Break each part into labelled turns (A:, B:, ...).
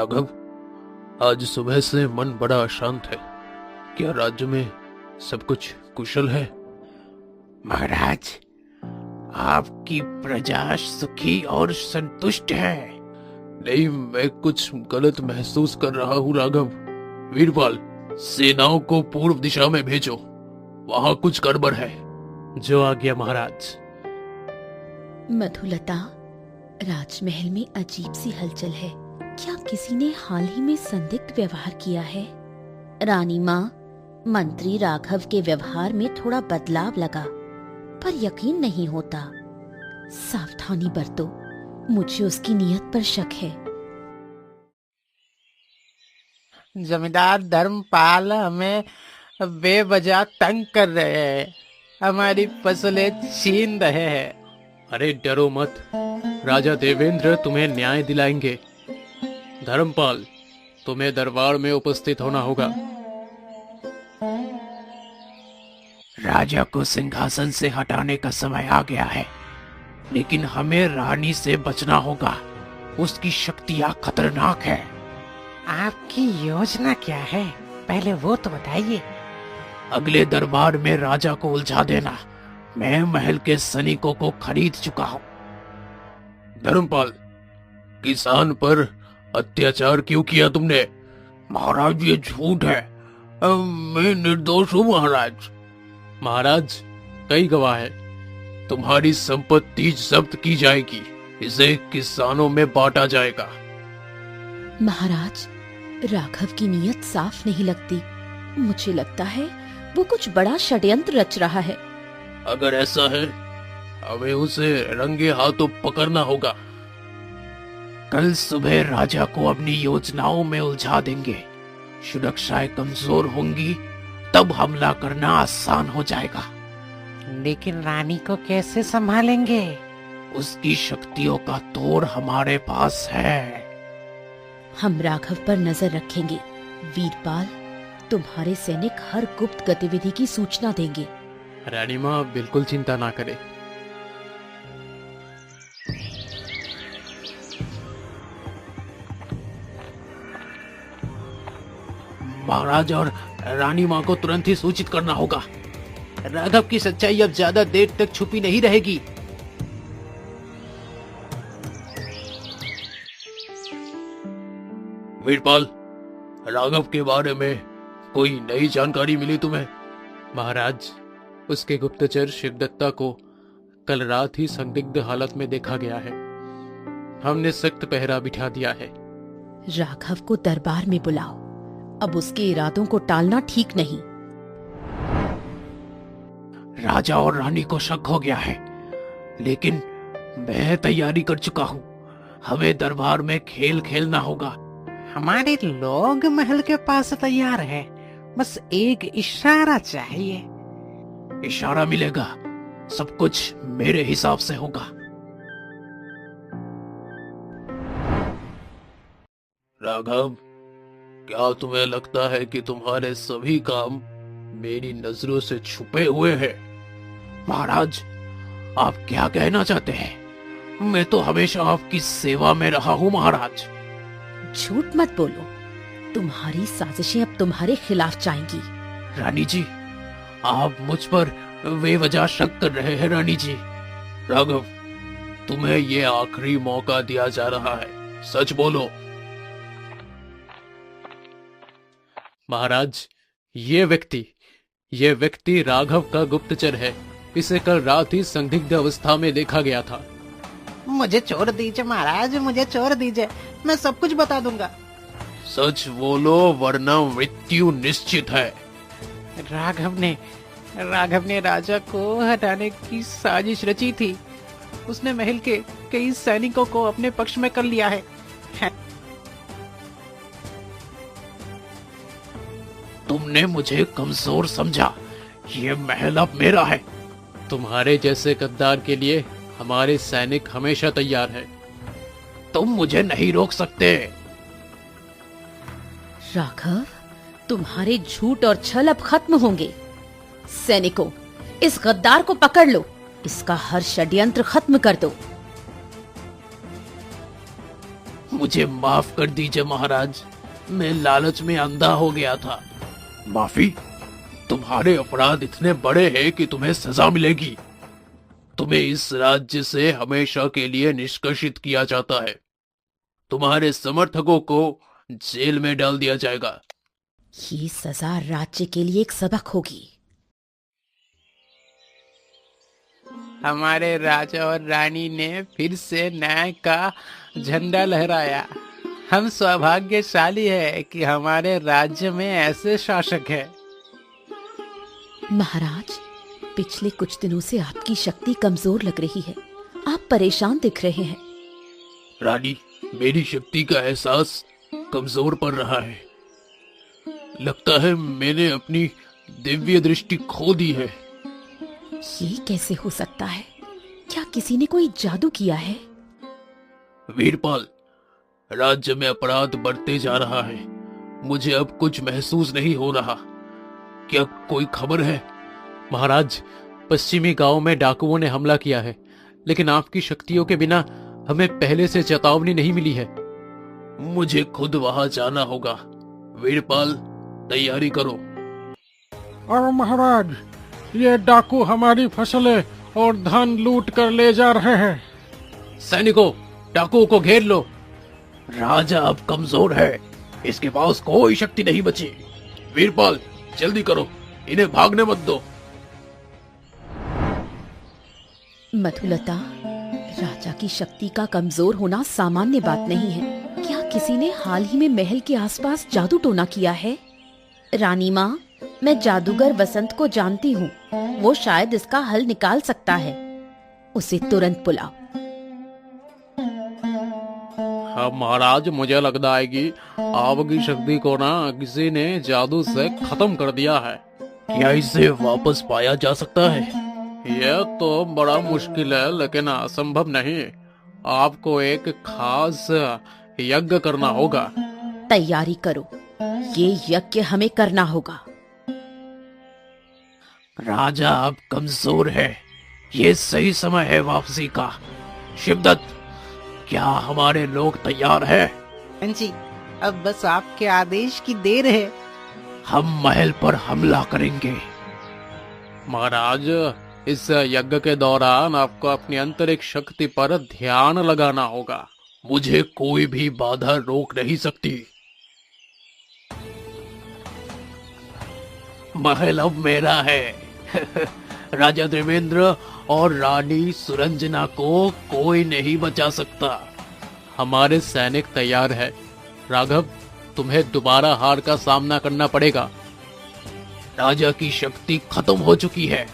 A: राघव, आज सुबह से मन बड़ा अशांत है। क्या राज्य में सब कुछ कुशल है?
B: महाराज, आपकी प्रजा सुखी और संतुष्ट है।
A: नहीं, मैं कुछ गलत महसूस कर रहा हूँ राघव। वीरपाल, सेनाओं को पूर्व दिशा में भेजो, वहां कुछ गड़बड़ है।
C: जो आज्ञा महाराज।
D: मधुलता, राजमहल में अजीब सी हलचल है। क्या किसी ने हाल ही में संदिग्ध व्यवहार किया है? रानी माँ, मंत्री राघव के व्यवहार में थोड़ा बदलाव लगा, पर यकीन नहीं होता। सावधानी बरतो, मुझे उसकी नीयत पर शक है।
B: जमींदार धर्मपाल हमें बेवजह तंग कर रहे हैं, हमारी फसलें छीन रहे हैं।
C: अरे डरो मत, राजा देवेंद्र तुम्हें न्याय दिलाएंगे। धर्मपाल, तुम्हें दरबार में उपस्थित होना होगा।
B: राजा को सिंहासन से हटाने का समय आ गया है, लेकिन हमें रानी से बचना होगा। उसकी शक्तियां खतरनाक है। आपकी योजना क्या है, पहले वो तो बताइए। अगले दरबार में राजा को उलझा देना। मैं महल के सैनिकों को खरीद चुका हूँ।
A: धर्मपाल, किसान पर अत्याचार क्यों किया तुमने?
B: महाराज, ये झूठ है। मैं निर्दोष हूँ महाराज।
C: महाराज, कई गवाह है।
A: तुम्हारी संपत्ति जब्त की जाएगी, इसे किसानों में बांटा जाएगा।
D: महाराज, राघव की नीयत साफ नहीं लगती। मुझे लगता है वो कुछ बड़ा षड्यंत्र रच रहा है।
A: अगर ऐसा है, हमें उसे रंगे हाथों पकड़ना होगा।
B: कल सुबह राजा को अपनी योजनाओं में उलझा देंगे। सुरक्षाएं कमजोर होंगी, तब हमला करना आसान हो जाएगा। लेकिन रानी को कैसे संभालेंगे? उसकी शक्तियों का तोड़ हमारे पास है।
D: हम राघव पर नजर रखेंगे। वीरपाल, तुम्हारे सैनिक हर गुप्त गतिविधि की सूचना देंगे।
C: रानी माँ बिल्कुल चिंता ना करे।
B: महाराज और रानी माँ को तुरंत ही सूचित करना होगा। राघव की सच्चाई अब ज्यादा देर तक छुपी नहीं रहेगी।
A: वीरपाल, राघव के बारे में कोई नई जानकारी मिली तुम्हें?
C: महाराज, उसके गुप्तचर शिवदत्ता को कल रात ही संदिग्ध हालत में देखा गया है। हमने सख्त पहरा बिठा दिया है।
D: राघव को दरबार में बुलाओ। अब उसके इरादों को टालना ठीक नहीं।
B: राजा और रानी को शक हो गया है, लेकिन मैं तैयारी कर चुका हूँ। हमें दरबार में खेल खेलना होगा। हमारे लोग महल के पास तैयार हैं, बस एक इशारा चाहिए। इशारा मिलेगा, सब कुछ मेरे हिसाब से होगा।
A: राघव, क्या तुम्हें लगता है कि तुम्हारे सभी काम मेरी नजरों से छुपे हुए हैं?
B: महाराज, आप क्या कहना चाहते हैं? मैं तो हमेशा आपकी सेवा में रहा हूँ महाराज।
D: झूठ मत बोलो। तुम्हारी साजिशें अब तुम्हारे खिलाफ जाएंगी।
B: रानी जी, आप मुझ पर बेवजह शक कर रहे हैं। रानी जी,
A: राघव, तुम्हें ये आखिरी मौका दिया जा रहा है, सच बोलो।
C: महाराज, ये व्यक्ति राघव का गुप्तचर है। इसे कल रात ही संदिग्ध अवस्था में देखा गया था।
B: मुझे छोड़ दीजिए महाराज, मुझे छोड़ दीजिए, मैं सब कुछ बता दूंगा।
A: सच बोलो, वरना मृत्यु निश्चित है।
B: राघव ने राजा को हटाने की साजिश रची थी। उसने महल के कई सैनिकों को अपने पक्ष में कर लिया है। तुमने मुझे कमजोर समझा। ये महल अब मेरा है।
C: तुम्हारे जैसे गद्दार के लिए हमारे सैनिक हमेशा तैयार हैं।
B: तुम मुझे नहीं रोक सकते।
D: राघव, तुम्हारे झूठ और छल अब खत्म होंगे। सैनिकों, इस गद्दार को पकड़ लो। इसका हर षड्यंत्र खत्म कर दो।
A: मुझे माफ कर दीजिए महाराज, मैं लालच में अंधा हो गया था। माफी? तुम्हारे अपराध इतने बड़े हैं कि तुम्हें सजा मिलेगी। तुम्हें इस राज्य से हमेशा के लिए निष्कासित किया जाता है। तुम्हारे समर्थकों को जेल में डाल दिया जाएगा।
D: ये सजा राज्य के लिए एक सबक होगी।
B: हमारे राजा और रानी ने फिर से न्याय का झंडा लहराया। हम सौभाग्यशाली है कि हमारे राज्य में ऐसे शासक है।
D: महाराज, पिछले कुछ दिनों से आपकी शक्ति कमजोर लग रही है। आप परेशान दिख रहे हैं।
A: रानी, मेरी शक्ति का एहसास कमजोर पड़ रहा है। लगता है मैंने अपनी दिव्य दृष्टि खो दी है।
D: ये कैसे हो सकता है? क्या किसी ने कोई जादू किया है?
A: वीरपाल, राज्य में अपराध बढ़ते जा रहा है। मुझे अब कुछ महसूस नहीं हो रहा। क्या कोई खबर है?
C: महाराज, पश्चिमी गांव में डाकुओं ने हमला किया है, लेकिन आपकी शक्तियों के बिना हमें पहले से चेतावनी नहीं मिली है।
A: मुझे खुद वहां जाना होगा। वीरपाल, तैयारी करो।
E: और महाराज, ये डाकू हमारी फसलें और धन लूट कर ले जा रहे हैं।
C: सैनिकों, डाकुओं को घेर लो।
A: राजा अब कमजोर है, इसके पास कोई शक्ति नहीं बची। वीरपाल, जल्दी करो, इन्हें भागने मत दो।
D: मधुलता, राजा की शक्ति का कमजोर होना सामान्य बात नहीं है। क्या किसी ने हाल ही में महल के आसपास जादू टोना किया है? रानी माँ, मैं जादूगर वसंत को जानती हूँ। वो शायद इसका हल निकाल सकता है। उसे तुरंत बुलाओ।
C: हाँ महाराज, मुझे लगता है कि आपकी शक्ति को ना किसी ने जादू से खत्म कर दिया है।
A: क्या इसे वापस पाया जा सकता है?
C: यह तो बड़ा मुश्किल है, लेकिन असंभव नहीं। आपको एक खास यज्ञ करना होगा।
D: तैयारी करो, ये यज्ञ हमें करना होगा।
A: राजा अब कमजोर है, ये सही समय है वापसी का। शिवदत्त, क्या हमारे लोग तैयार हैं?
F: जी, अब बस आपके आदेश की देर है।
A: हम महल पर हमला करेंगे।
C: महाराज, इस यज्ञ के दौरान आपको अपनी आंतरिक शक्ति पर ध्यान लगाना होगा।
A: मुझे कोई भी बाधा रोक नहीं सकती। महल अब मेरा है। राजा देवेंद्र और रानी सुरंजना को कोई नहीं बचा सकता।
C: हमारे सैनिक तैयार है। राघव, तुम्हें दोबारा हार का सामना करना पड़ेगा।
A: राजा की शक्ति खत्म हो चुकी है,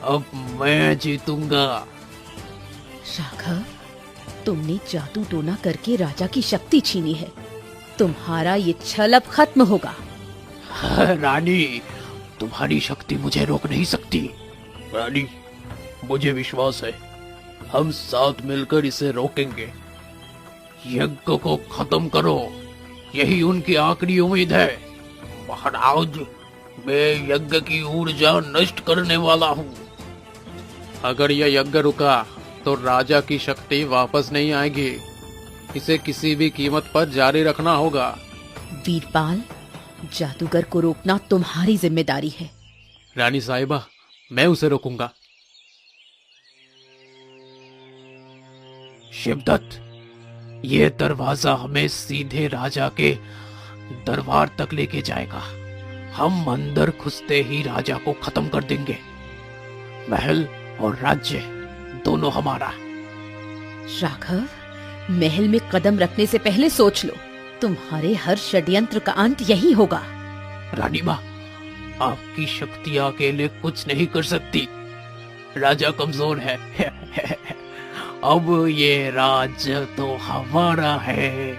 A: अब मैं जीतूंगा।
D: राघव, तुमने जादू टोना करके राजा की शक्ति छीनी है। तुम्हारा ये छल अब खत्म होगा।
A: रानी, तुम्हारी शक्ति मुझे रोक नहीं सकती। रानी, मुझे विश्वास है, हम साथ मिलकर इसे रोकेंगे। यज्ञ को खत्म करो, यही उनकी आखिरी उम्मीद है। महाराज, मैं यज्ञ की ऊर्जा नष्ट करने वाला हूँ।
C: अगर यह यज्ञ रुका तो राजा की शक्ति वापस नहीं आएगी। इसे किसी भी कीमत पर जारी रखना होगा।
D: वीरपाल, जादूगर को रोकना तुम्हारी जिम्मेदारी है।
C: रानी साहिबा, मैं उसे रोकूंगा।
A: शिवदत्त, ये दरवाजा हमें सीधे राजा के दरबार तक लेके जाएगा। हम अंदर घुसते ही राजा को खत्म कर देंगे। महल और राज्य दोनों हमारा।
D: राघव, महल में कदम रखने से पहले सोच लो, तुम्हारे हर षड्यंत्र का अंत यही होगा।
A: रानी माँ, आपकी शक्ति अकेले कुछ नहीं कर सकती। राजा कमजोर है। अब ये राज्य तो हमारा है।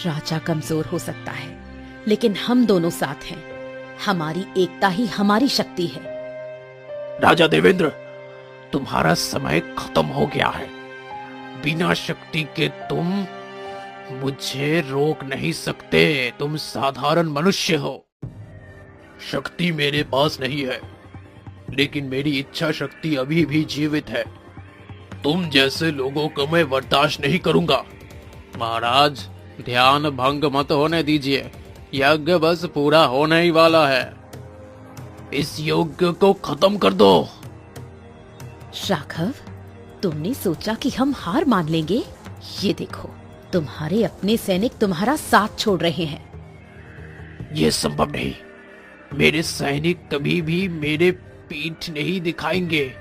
D: राजा कमजोर हो सकता है, लेकिन हम दोनों साथ हैं। हमारी एकता ही हमारी शक्ति है।
A: राजा देवेंद्र, तुम्हारा समय खत्म हो गया है। बिना शक्ति के तुम मुझे रोक नहीं सकते। तुम साधारण मनुष्य हो। शक्ति मेरे पास नहीं है, लेकिन मेरी इच्छा शक्ति अभी भी जीवित है। तुम जैसे लोगों को मैं बर्दाश्त नहीं करूंगा।
C: महाराज, ध्यान भंग मत होने दीजिए। यज्ञ बस पूरा होने ही वाला है।
B: इस यज्ञ को खत्म कर दो।
D: राघव, तुमने सोचा कि हम हार मान लेंगे? ये देखो, तुम्हारे अपने सैनिक तुम्हारा साथ छोड़ रहे हैं।
B: ये संभव नहीं। मेरे सैनिक कभी भी मेरे पीठ नहीं दिखाएंगे।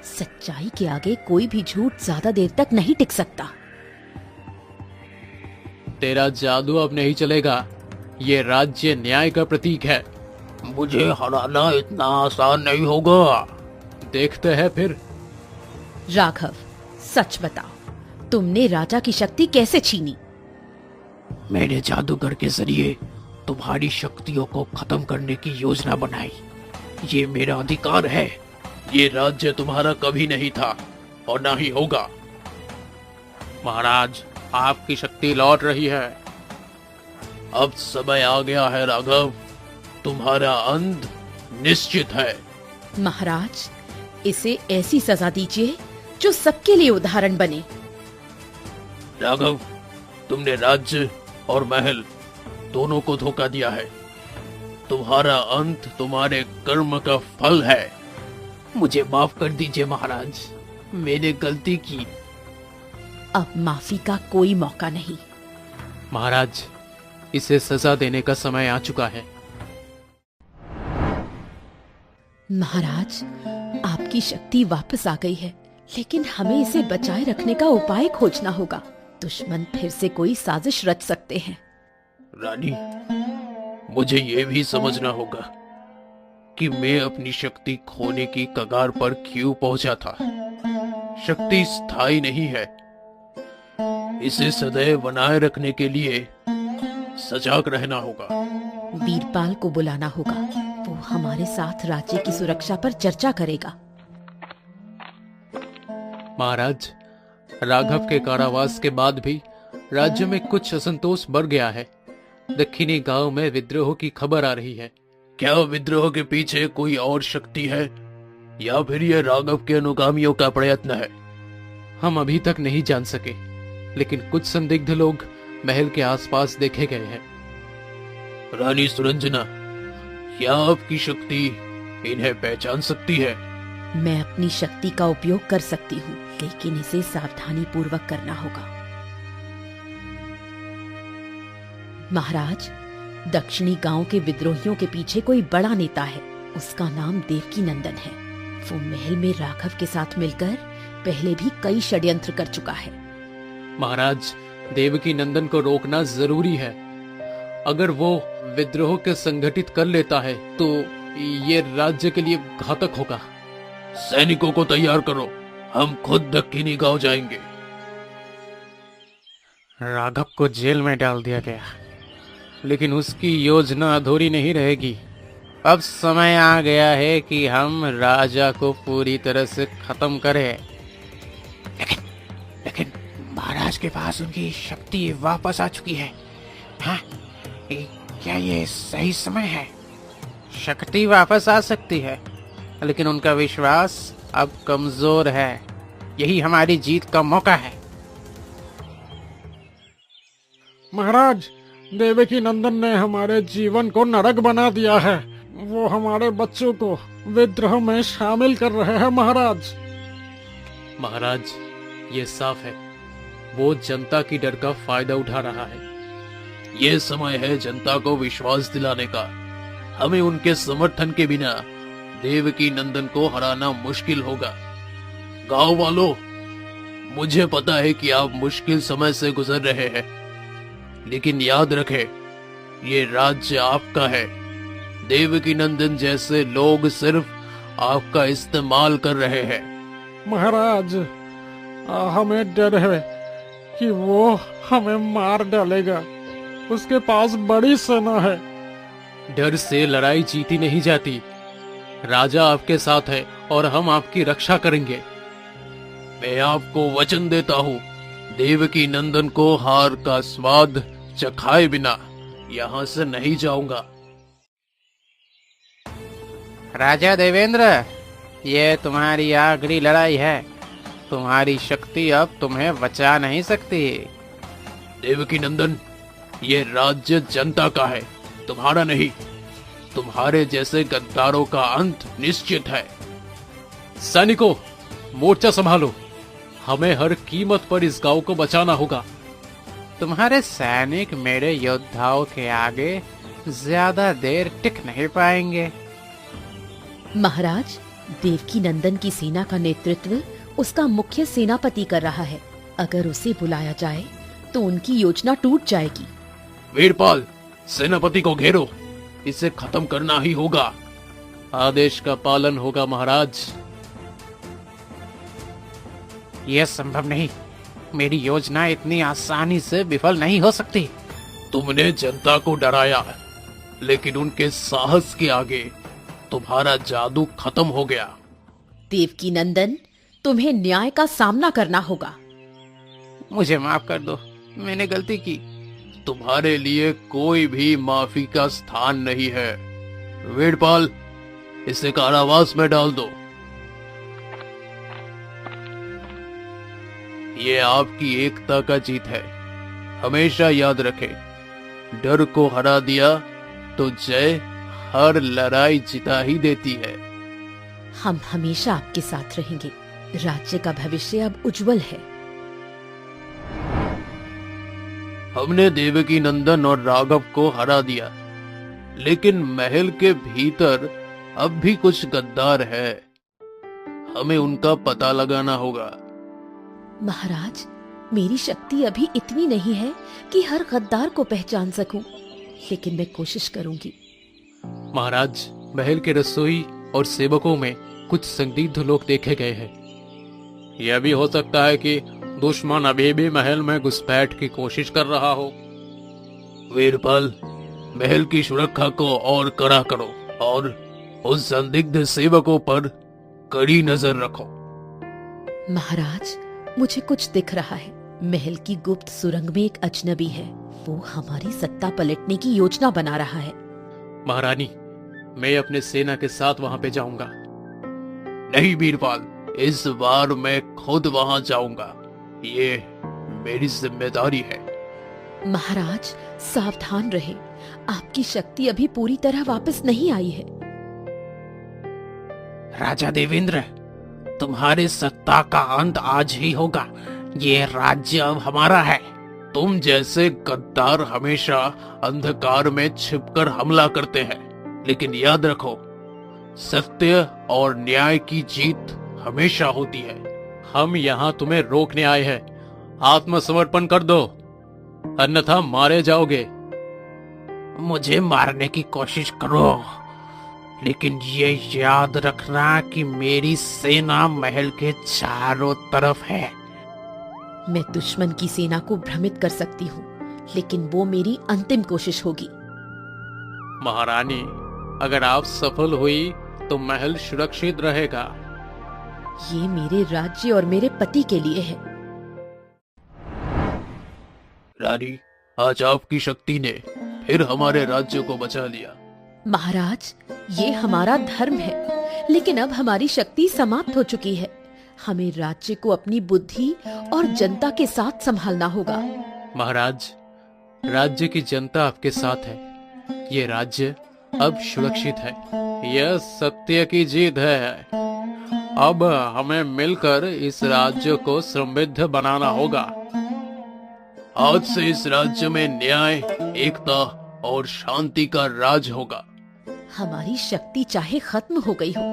D: सच्चाई के आगे कोई भी झूठ ज्यादा देर तक नहीं टिक सकता।
C: तेरा जादू अब नहीं चलेगा। ये राज्य न्याय का प्रतीक है।
B: मुझे हराना इतना आसान नहीं होगा।
C: देखते हैं फिर।
D: राघव, सच बताओ, तुमने राजा की शक्ति कैसे छीनी?
B: मैंने जादूगर के जरिए तुम्हारी शक्तियों को खत्म करने की योजना बनाई। ये मेरा अधिकार है।
A: ये राज्य तुम्हारा कभी नहीं था और ना ही होगा।
C: महाराज, आपकी शक्ति लौट रही है।
A: अब समय आ गया है राघव, तुम्हारा अंत निश्चित है।
D: महाराज, इसे ऐसी सजा दीजिए जो सबके लिए उदाहरण बने।
A: राघव, तुमने राज्य और महल दोनों को धोखा दिया है। तुम्हारा अंत तुम्हारे कर्म का फल है।
B: मुझे माफ कर दीजिए महाराज, मैंने गलती की।
D: अब माफी का कोई मौका नहीं।
C: महाराज, इसे सजा देने का समय आ चुका है।
D: महाराज, आपकी शक्ति वापस आ गई है, लेकिन हमें इसे बचाए रखने का उपाय खोजना होगा। दुश्मन फिर से कोई साजिश रच सकते हैं।
A: रानी, मुझे ये भी समझना होगा कि मैं अपनी शक्ति खोने की कगार पर क्यों पहुंचा था। शक्ति स्थायी नहीं है। इसे सदैव बनाए रखने के लिए सजग रहना होगा।
D: वीरपाल को बुलाना होगा। वो हमारे साथ राज्य की सुरक्षा पर चर्चा करेगा।
C: महाराज, राघव के कारावास के बाद भी राज्य में कुछ असंतोष बढ़ गया है। दक्षिणी गांव में विद्रोह की खबर आ रही है।
A: क्या विद्रोह के पीछे कोई और शक्ति है या फिर यह राघव के अनुगामियों का प्रयत्न है?
C: हम अभी तक नहीं जान सके, लेकिन कुछ संदिग्ध लोग महल के आसपास देखे गए हैं।
A: रानी सुरंजना, क्या आपकी शक्ति इन्हें पहचान सकती है?
D: मैं अपनी शक्ति का उपयोग कर सकती हूँ, लेकिन इसे सावधानी पूर्वक करना होगा। महाराज, दक्षिणी गांव के विद्रोहियों के पीछे कोई बड़ा नेता है। उसका नाम देवकी नंदन है। वो महल में राघव के साथ मिलकर पहले भी कई षड्यंत्र कर चुका है।
C: महाराज, देवकी नंदन को रोकना जरूरी है। अगर वो विद्रोह के संगठित कर लेता है तो ये राज्य के लिए घातक होगा।
A: सैनिकों को तैयार करो, हम खुद दक्षिणी गांव जाएंगे।
C: राघव को जेल में डाल दिया गया, लेकिन उसकी योजना अधूरी नहीं रहेगी। अब समय आ गया है कि हम राजा को पूरी तरह से खत्म करें।
B: लेकिन महाराज के पास उनकी शक्ति वापस आ चुकी है। हाँ, क्या ये सही समय है?
C: शक्ति वापस आ सकती है, लेकिन उनका विश्वास अब कमजोर है। यही हमारी जीत का मौका है।
E: महाराज, देवकी नंदन ने हमारे जीवन को नरक बना दिया है। वो हमारे बच्चों को विद्रोह में शामिल कर रहे हैं।
C: महाराज, ये साफ है, वो जनता की डर का फायदा उठा रहा है।
A: ये समय है जनता को विश्वास दिलाने का। हमें उनके समर्थन के बिना देवकी नंदन को हराना मुश्किल होगा। गांव वालों, मुझे पता है कि आप मुश्किल समय से गुजर रहे हैं, लेकिन याद रखें, ये राज्य आपका है। देवकी नंदन जैसे लोग सिर्फ आपका इस्तेमाल कर रहे हैं।
E: महाराज, हमें डर है कि वो हमें मार डालेगा। उसके पास बड़ी सेना है।
C: डर से लड़ाई जीती नहीं जाती। राजा आपके साथ है और हम आपकी रक्षा करेंगे।
A: मैं आपको वचन देता हूँ, देवकी नंदन को हार का स्वाद चखाए बिना यहाँ से नहीं जाऊंगा।
C: राजा देवेंद्र, ये तुम्हारी आखिरी लड़ाई है। तुम्हारी शक्ति अब तुम्हें बचा नहीं सकती।
A: देवकी नंदन, ये राज्य जनता का है, तुम्हारा नहीं। तुम्हारे जैसे गद्दारों का अंत निश्चित है।
C: सैनिकों, मोर्चा संभालो, हमें हर कीमत पर इस गांव को बचाना होगा। तुम्हारे सैनिक मेरे योद्धाओं के आगे ज्यादा देर टिक नहीं पाएंगे।
D: महाराज, देवकी नंदन की सेना का नेतृत्व उसका मुख्य सेनापति कर रहा है। अगर उसे बुलाया जाए तो उनकी योजना टूट जाएगी।
A: वीरपाल, सेनापति को घेरो, इसे खत्म करना ही होगा।
C: आदेश का पालन होगा महाराज। यह संभव नहीं, मेरी योजना इतनी आसानी से विफल नहीं हो सकती।
A: तुमने जनता को डराया, लेकिन उनके साहस के आगे तुम्हारा जादू खत्म हो गया।
D: देवकी नंदन, तुम्हें न्याय का सामना करना होगा।
C: मुझे माफ कर दो, मैंने गलती की।
A: तुम्हारे लिए कोई भी माफी का स्थान नहीं है। वीरपाल, इसे कारावास में डाल दो। ये आपकी एकता का जीत है, हमेशा याद रखें। डर को हरा दिया तो जय हर लड़ाई जिता ही देती है।
D: हम हमेशा आपके साथ रहेंगे। राज्य का भविष्य अब उज्जवल है।
A: हमने देवकी नंदन और राघव को हरा दिया, लेकिन महल के भीतर अब भी कुछ गद्दार है। हमें उनका पता लगाना होगा।
D: महाराज, मेरी शक्ति अभी इतनी नहीं है कि हर गद्दार को पहचान सकूं, लेकिन मैं कोशिश करूंगी।
C: महाराज, महल के रसोई और सेवकों में कुछ संदिग्ध लोग देखे गए हैं। यह भी हो सकता है कि दुश्मन अभी भी महल में घुसपैठ की कोशिश कर रहा हो।
A: वीरपाल, महल की सुरक्षा को और कड़ा करो और उस संदिग्ध सेवकों पर कड़ी नजर रखो।
D: महाराज, मुझे कुछ दिख रहा है। महल की गुप्त सुरंग में एक अजनबी है। वो हमारी सत्ता पलटने की योजना बना रहा है।
C: महारानी, मैं अपने सेना के साथ वहां पे जाऊंगा।
A: नहीं वीरपाल, इस बार मैं खुद वहां जाऊंगा। ये मेरी जिम्मेदारी है।
D: महाराज, सावधान रहे। आपकी शक्ति अभी पूरी तरह वापस नहीं आई है।
B: राजा देवेंद्र, तुम्हारे सत्ता का अंत आज ही होगा। ये राज्य अब हमारा है।
A: तुम जैसे गद्दार हमेशा अंधकार में छिपकर हमला करते हैं, लेकिन याद रखो, सत्य और न्याय की जीत हमेशा होती है।
C: हम यहाँ तुम्हें रोकने आए हैं। आत्मसमर्पण कर दो, अन्यथा मारे जाओगे।
B: मुझे मारने की कोशिश करो, लेकिन ये याद रखना कि मेरी सेना महल के चारों तरफ है।
D: मैं दुश्मन की सेना को भ्रमित कर सकती हूँ, लेकिन वो मेरी अंतिम कोशिश होगी।
C: महारानी, अगर आप सफल हुई तो महल सुरक्षित रहेगा।
D: ये मेरे राज्य और मेरे पति के लिए है।
A: रानी, आज आपकी शक्ति ने फिर हमारे राज्य को बचा लिया।
D: महाराज, ये हमारा धर्म है, लेकिन अब हमारी शक्ति समाप्त हो चुकी है। हमें राज्य को अपनी बुद्धि और जनता के साथ संभालना होगा।
C: महाराज, राज्य की जनता आपके साथ है। ये राज्य अब सुरक्षित है। यह सत्य की जीत है। अब हमें मिलकर इस राज्य को समृद्ध बनाना होगा।
A: आज से इस राज्य में न्याय, एकता और शांति का राज होगा।
D: हमारी शक्ति चाहे खत्म हो गई हो,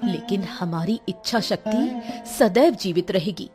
D: लेकिन हमारी इच्छा शक्ति सदैव जीवित रहेगी।